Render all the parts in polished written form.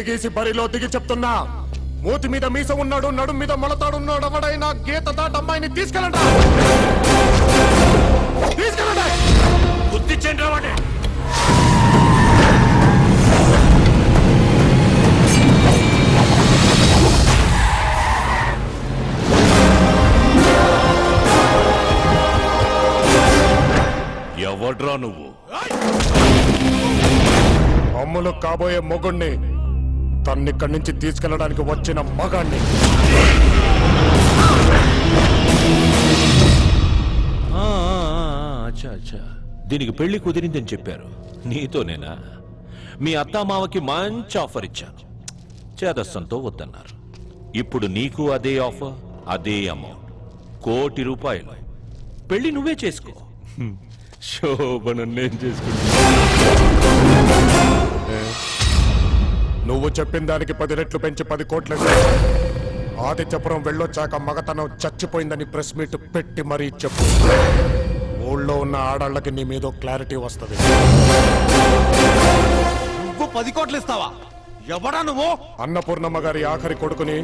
నిలదీసి బరిలో దిగి చెప్తున్నా, మూతి మీద మీసం ఉన్నాడు, నడుం మీద మొలతాడున్నాడు, ఎవడైనా గీత దాటి అమ్మాయిని తీసుకెళ్ళండి. గుర్తించండి రావండి. ఎవడ్రా నువ్వు? అమ్ములు కాబోయే మొగుణ్ణి, తన్నిక్కడి నుంచి తీసుకెళ్లడానికి వచ్చిన మగాణ్ణి. అచ్చా, దీనికి పెళ్లి కుదిరిందని చెప్పారు. నీతోనేనా? మీ అత్తామావకి మంచి ఆఫర్ ఇచ్చాను, చేదస్సంతో వద్దన్నారు. ఇప్పుడు నీకు అదే ఆఫర్, అదే అమౌంట్, ₹1,00,00,000. పెళ్లి నువ్వే చేసుకో, శోభను నేను చేసుకుంటా. నువ్వు చెప్పిన దానికి 10 రెట్లు పెంచి 10 కోట్లు. ఆదిత్యపురం వెళ్ళొచ్చాక మగతనం చచ్చిపోయిందని ప్రెస్ మీట్ పెట్టి మరీ చెప్పు. ఊళ్ళో ఉన్న ఆడాళ్ళకి నీ మీద క్లారిటీ వస్తుంది. నువ్వు 10 కోట్లు ఇస్తావా? ఎవడా నువ్వు? అన్నపూర్ణమ్మ గారి ఆఖరి కొడుకుని,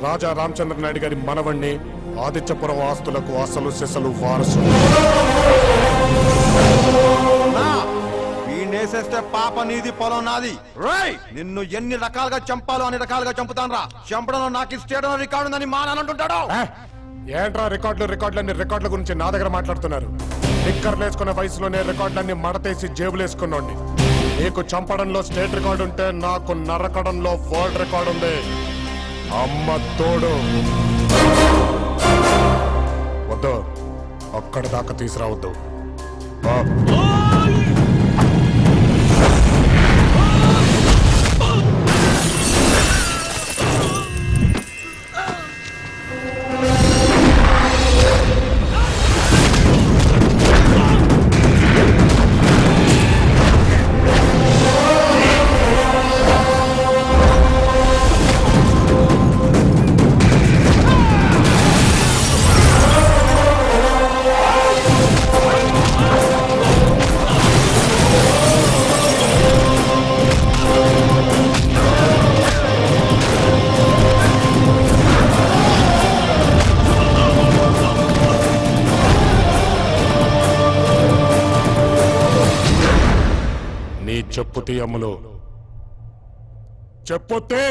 రాజా రామచంద్ర నాయుడు గారి మనవణ్ణి, ఆదిత్యపురం ఆస్తులకు అసలు సిసలు వారసు. వీణేసేస్తే పాప నీది, పొలం నాది. రేయ్, నిన్ను ఎన్ని రకాలుగా చంపాలో అన్ని రకాలుగా చంపుతాను. చంపడంలో నాకు ఇష్టం రికార్డు ఉందని మా నాన్న అంటుంటాడు. ఏంట్రా రికార్డులన్నీ రికార్డుల గురించి నా దగ్గర మాట్లాడుతున్నారు? లిక్కర్లేసుకునే వయసులోనే రికార్డులన్నీ మడతేసి జేబులేసుకున్నాండి. నీకు చంపడంలో స్టేట్ రికార్డు ఉంటే నాకు నరకడంలో వరల్డ్ రికార్డు ఉంది. అమ్మ తోడు. వద్దు, అక్కడ దాకా తీసుకురావద్దు. చెప్పుతీ అమ్ములు, చెప్పుతీ.